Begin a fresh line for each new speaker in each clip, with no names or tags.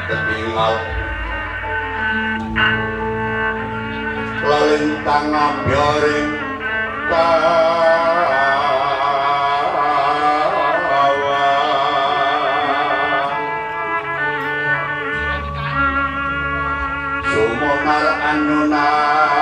ketinggal lelintang ngabyoring sumunar anunari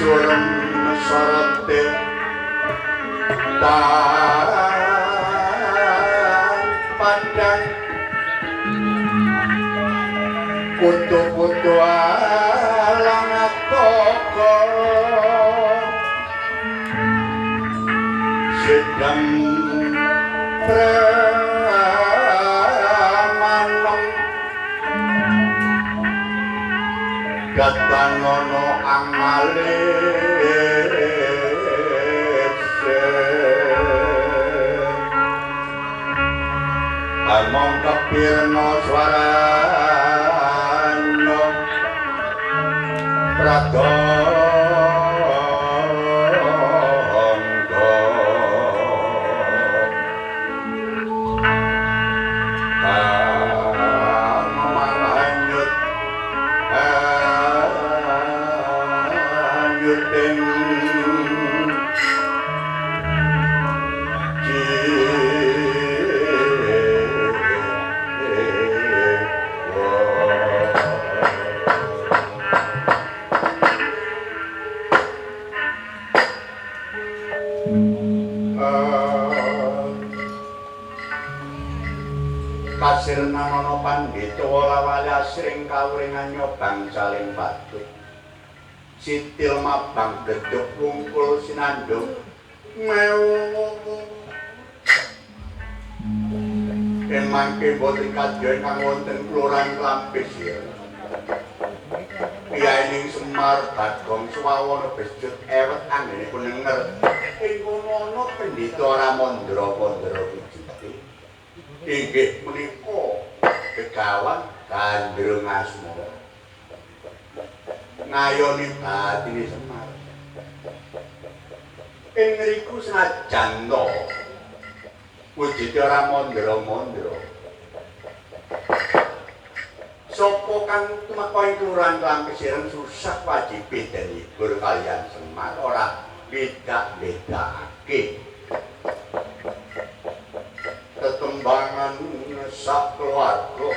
surem sorote dan padang putu-putu alang koko sedang pramanem datanono amale among kapirno swarano pradonggo maranyut anyuting kasir namono pandhita wala-wali asring kawringan nyobang saling patut sitil mabang gedhuk kumpul sinandung emangke boten kadya kang wonten kelurahan Klampis ya Piyaning Semar Bagong Swawana besjut ewet anggene kunenger ing kono ana pendhita Ramandra-pandra Wujudi inggih menika Begawan Gandrung Asmara ngayoni batine Semar ing ngriku senajan to Wujudi Ramandra-mandra sapa kang tumeka ing kelurahan Klampis ireng susah wajib den libur kaliyan Semar ora beda-bedakake tetembangan sak keluarga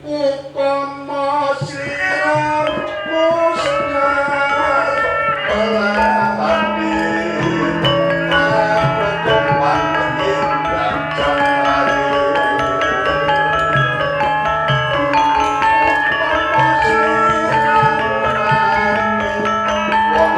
upama sira musnah pelati aku tumpang pengindah jangari upama sira mati wong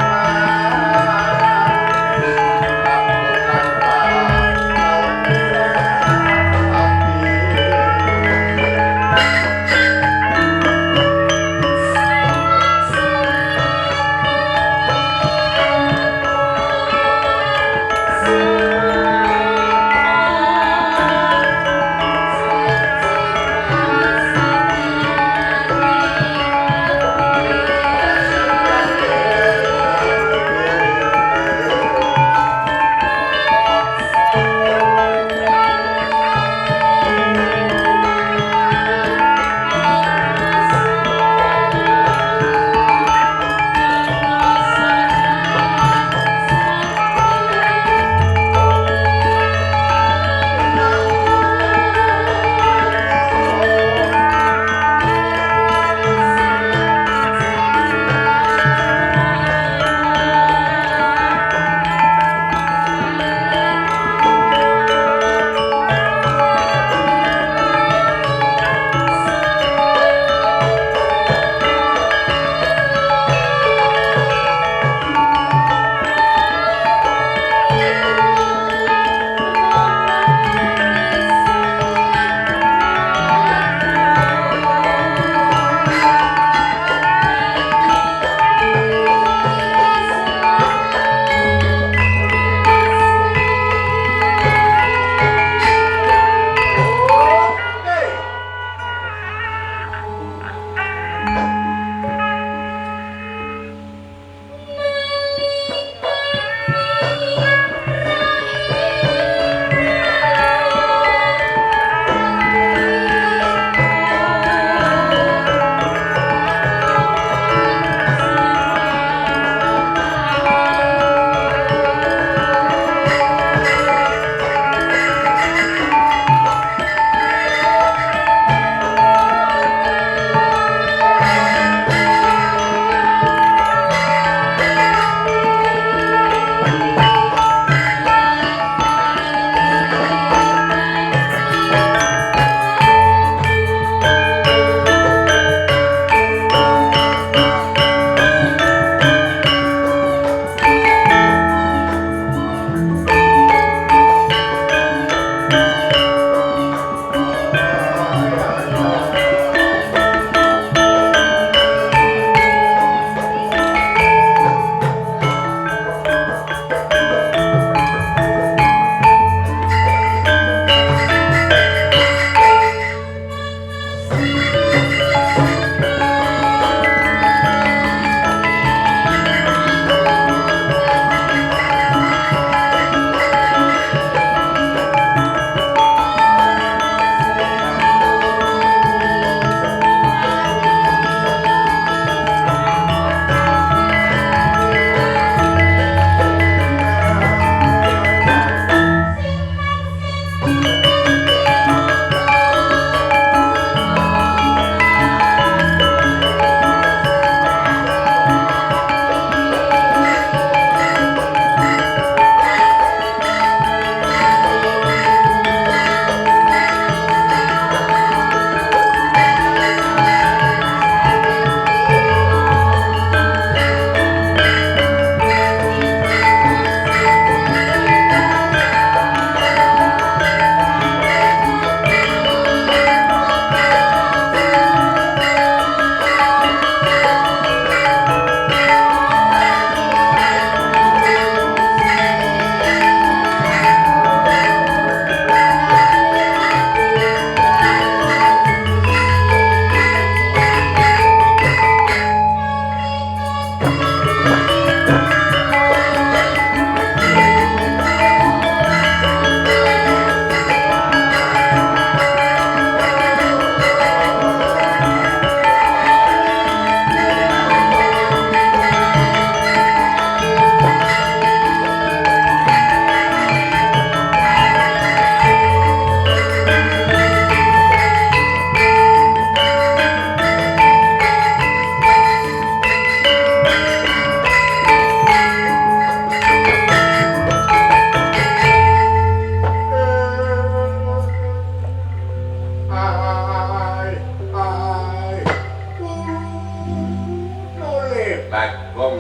Nole Bagong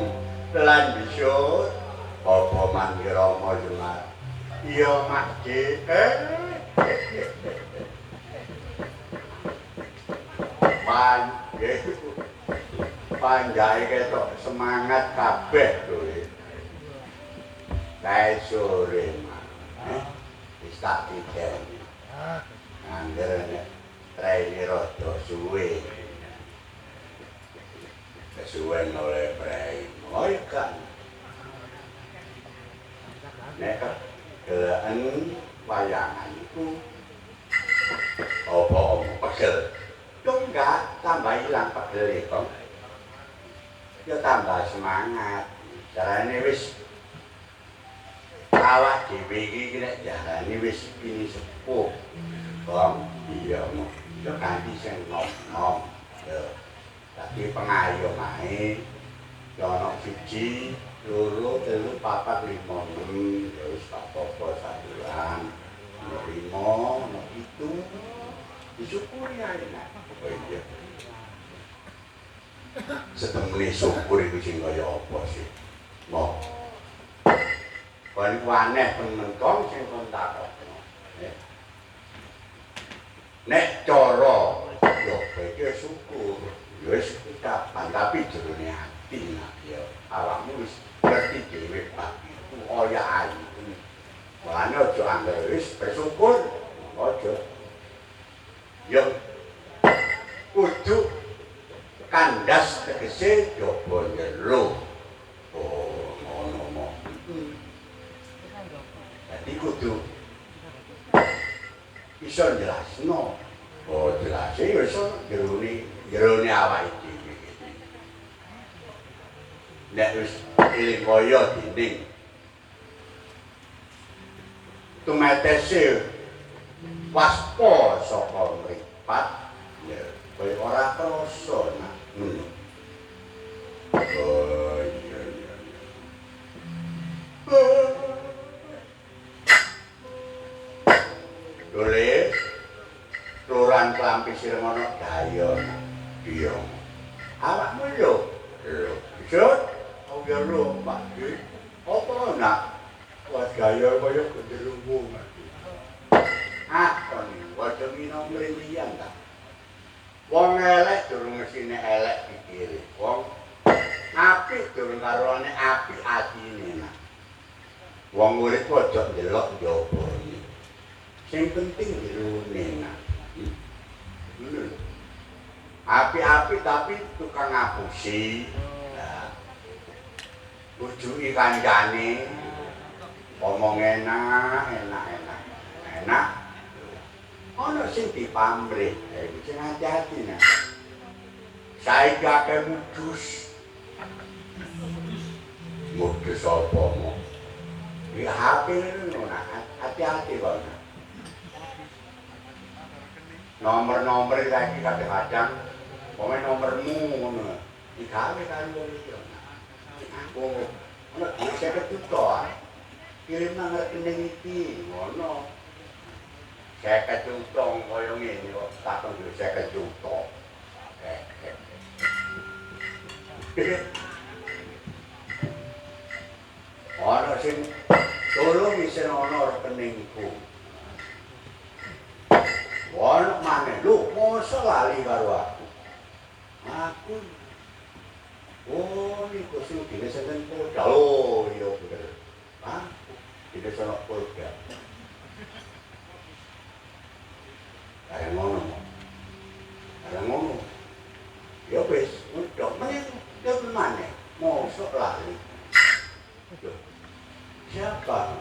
lan bisa apa mandi Rama Semar. Iya makje. Panjai ketok semangat kabeh lho. Kae sore mah. Wis tak titeni. Angger nek traine rada suwe. Kesuwen oleh prei. Oi kan. Nek kelaan wayangan iku apa pegel. Kok enggak tambah ilang pegel kok. Ya tambah semangat. Carane wis awak dhewe iki nek jarane wis ini sepuh. Bang, iya mo. Ya kanthi sing nom-nom. Ya. Tapi pengayoh ae. Ya ana 1, 2, 3, 4, 5, 6. Ya wis tak apa saduran. 5, 7. Disyukuri ae nek. Oh iya. Setemene syukur iku sing kaya apa sih? Mo. Kon waneh temen kong sing kon takokno. Nek cara yo iki syukur, yo wis kapan tapi jerone ati nak yo awakmu wis ngerti dhewe Pak iku kaya ayu. Mane aja angger wis bersyukur. Aja. Yo kudu kandas tegese coba njero. Oh, ngono. Dadi kudu iso jelasno. Oh, jelas ya iso jerone awake dhewe. Nek wis eling kaya dinding. Tumetese waspa saka mripat ya kaya ora krasa nak. Oh iya. Dole Kelurahan Klampi Sirmono Dayo Iya. Awakmu lho. Isut. Oh ya lho, Pak. Apa nak? Wah gaya kaya gendelungmu. Kon wae minum mrinian ta. Wong elek durung mesine elek pikire. Wong apik durung karone apik atine. Wong urip aja ndelok njabane. Sing penting dirune. Api-api tapi tukang ngapusi. Bujuki kancane. Ngomong enak. Ono sing dipamrih, sing hati-hati nah. Saiki akeh mudus. Mudus apa mo? Di HP ngono hati-hati kok. Nomor-nomor saiki kadang-kadang pokoke nomormu ngono. Digawe karo wong liya. Aku ono 50 juta. Kirim nang rekening iki ngono. 50 juta kaya ngene kok takon 50 juta. Ono sing tolong isen ono rekeningku. Ono maneh lho, mosok lali karo aku. Aku oh niku sing dinesenen Polda. Oh iya bener. Hah? Dinesenen Polda. Kaya ngono. Ya wis, untuk meneh ya maneh. Mosok lali. Siapa?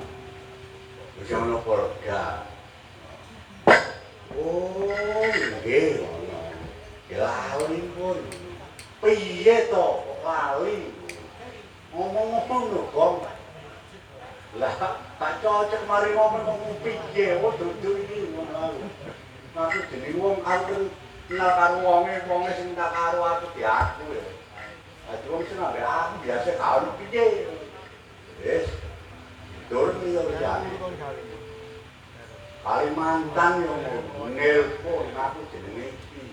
Wis ono Polda. Oh, nggih ngono. Lali pun. Piye to kok lali? Ngomong-ngomong lho, Gong. Lah, tak cocok mari ngomong piye, oh dudu iki ngono. Aku jeneng wong aku kenal karo wonge sing tak karo aku di aku ya. Dadi wong sing ambek aku biasa gak ono piye. Wis. Dur iki yo ya. Kalimantan yo nelpon aku jenenge iki.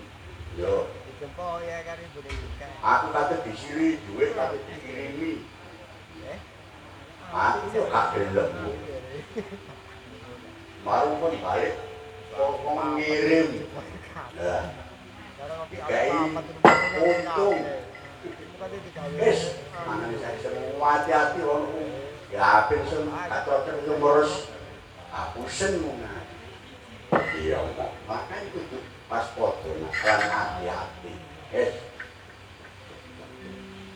Yo.
Dijempol ya kan Ibu Dewi.
Aku kate disili dhuwit kate dikirimi. Aku yo gak gelem. Baru pun balik kok ngirim. Ya. Kayak untung. Wis, mangan semua hati-hati wong. Ya ben sen atau terus apusen muna. Iya, makanya kudu pas foto kan hati-hati.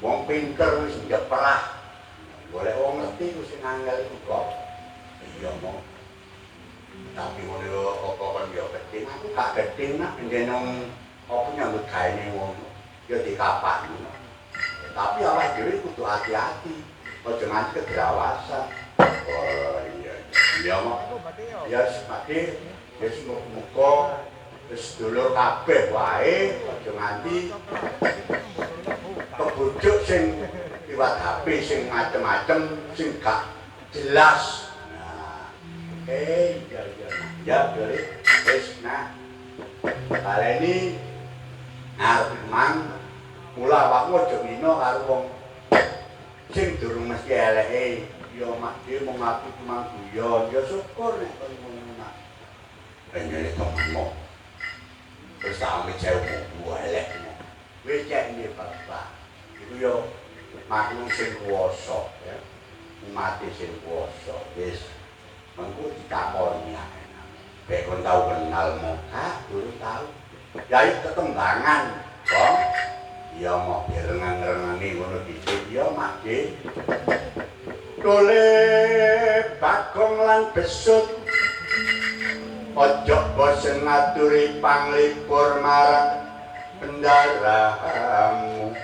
Wong pinter wis ngeprah. Boleh wong ngerti ku sing angel iku kok. Iya mo. Tapi ngono yo apa kan yo gedhe aku gak gedhe nak njeneng apa nyambut gaene wong. Yo dikapan. Tapi awake dhewe kudu hati-hati. Aja nganti kedrawasan. Oh iya. Iya mo. Ya sepake wis muga wis dulur kabeh wae aja nganti kebujuk sing liwat HP sing macem-macem sing gak jelas. Nah, ya boleh wis nah baleni arep mang mula awakmu aja ngino karo wong sing durung mesti eleke ya mak dhewe mung aku cuma guyon ya syukur nek kono ngono nak ngene temenmu terus tak ambil jauh elekmu wis cek iki Bapak iku yo makhluk sing kuwasa ya umat sing kuwasa wis mengko ditakoni ae nek kon tau kenal muka durung tau ya iki ketembangan kok iya mau renang-rengangi ngono dhisik ya mak nggih dole bagong lan besut ojo bosen ngaturi panglipur marang kendaramu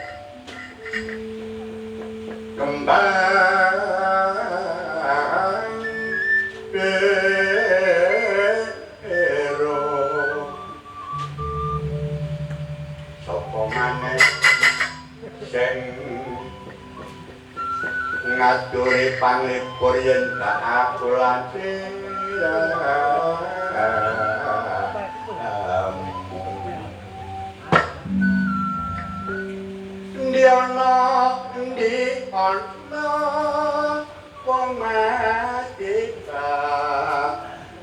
kembang pero sapa maneh sing ngaturi panglipur yen gak aku lan ndi ana ndi ana wong mati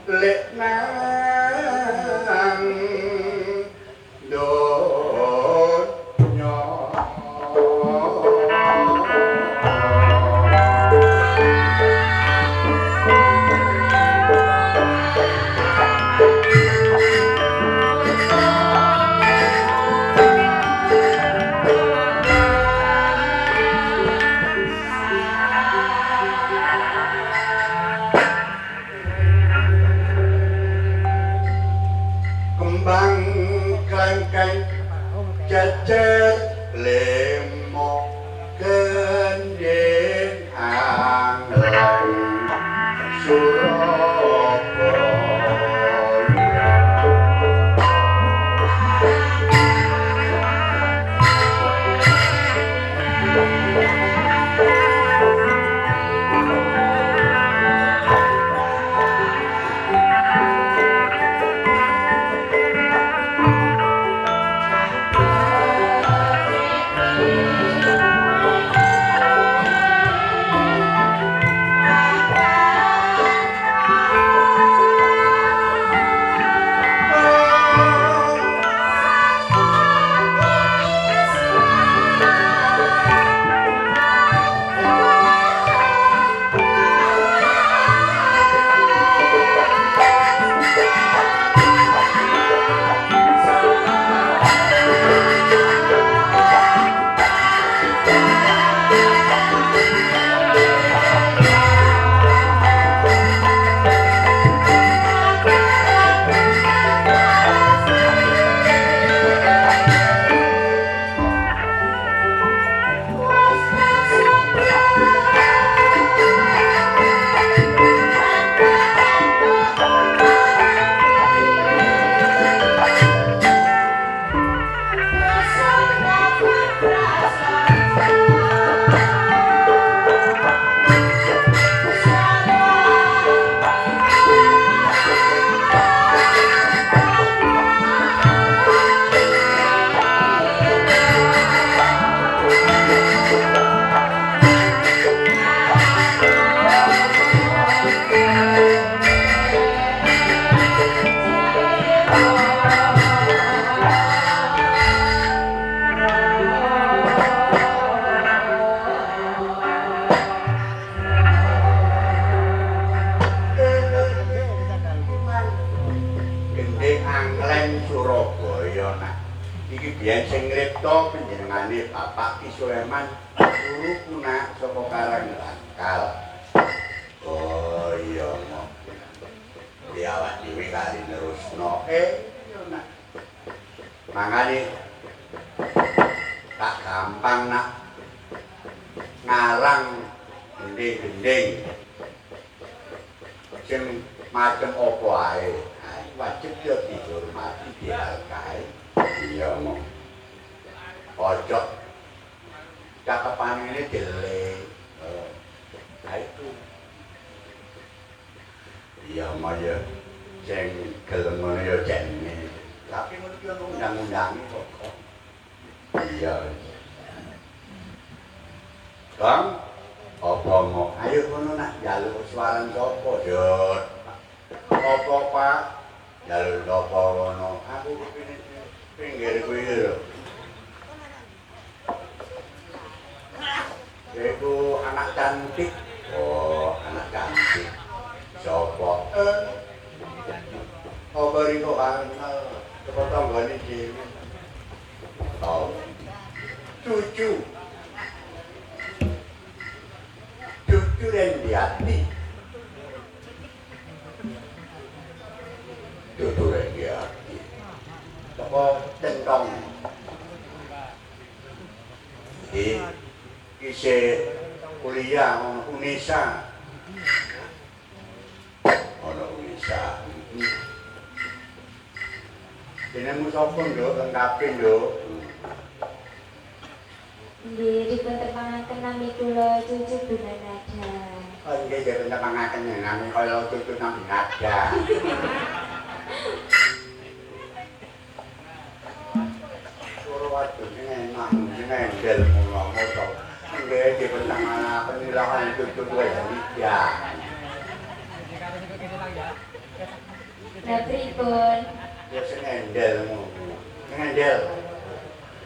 lek nang donya kembang klengkeng jejer lemo gendeng angleng Surabaya Surabaya nak. Iki biyen sing ngripta panjenengane Bapak Ki Sulaiman guruku nak saka Karangrangkal. Oh iya mok. Ya awak dhewe kali nerusno. Iya nak. Mangane tak gampang nak ngarang gending-gending sing macem apa ae. Wajib yo dihormati dihargai. Iya mong. Ojo cakepan ini jelek. Nah itu. Iya mah ya sing gelem ngono ya jane. Tapi ngono ki ono undang-undange kok. Iya. Kang apa mau? Ayo ngono nak njaluk suaran sapa, Jod? Apa Pak? Njaluk sapa ngono? Aku kepengin pinggir kuwi lho. Iku anak cantik. Oh, anak cantik. Sapa? Apa riko anal sapa tanggane dhewe? Tau. Cucu. Cucu Rendiati. Cucu Rendiati. Sapa centong. Iki isih kuliah ono Unesa. Ono Unesa. Jenengmu sapa, Nduk? Lengkape, Nduk.
Nggih, dipun tepangaken nami kula Cucu Bunga Nada.
Oh, nggih, dipun tepangaken nami kaya Cucu Nabi Nada. Suara wadone enak, ngendel ngono-ngono. Nggih, dipun tepangaken ilahan Cucu Rendia.
Lah pripun?
Ya sing ngendel ngono. Ngendel.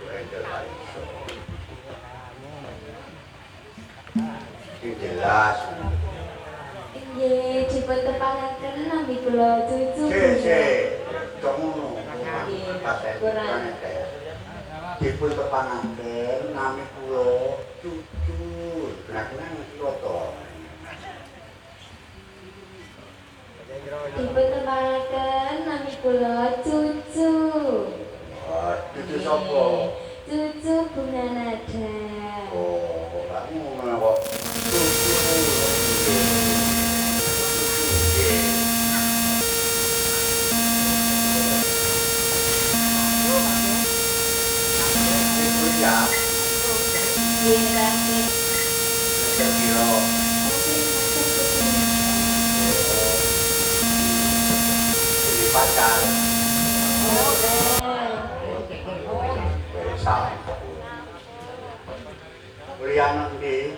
Ngendel ae. Sing jelas.
Nggih, dipun tepangaken nami kula Cucu
Se, kok ngono.
Kurang.
Dipun tepangaken nami kula Cucu. Kenang-kenang kula to.
Dipun tepangaken nami kula Cucu.
Oh, Cucu sapa?
Cucu Bunga Nada.
Oh, kok gak ngono kok. Cucu. Ya,
Nggih, Raden.
kira ini pacar. Kuliah nanti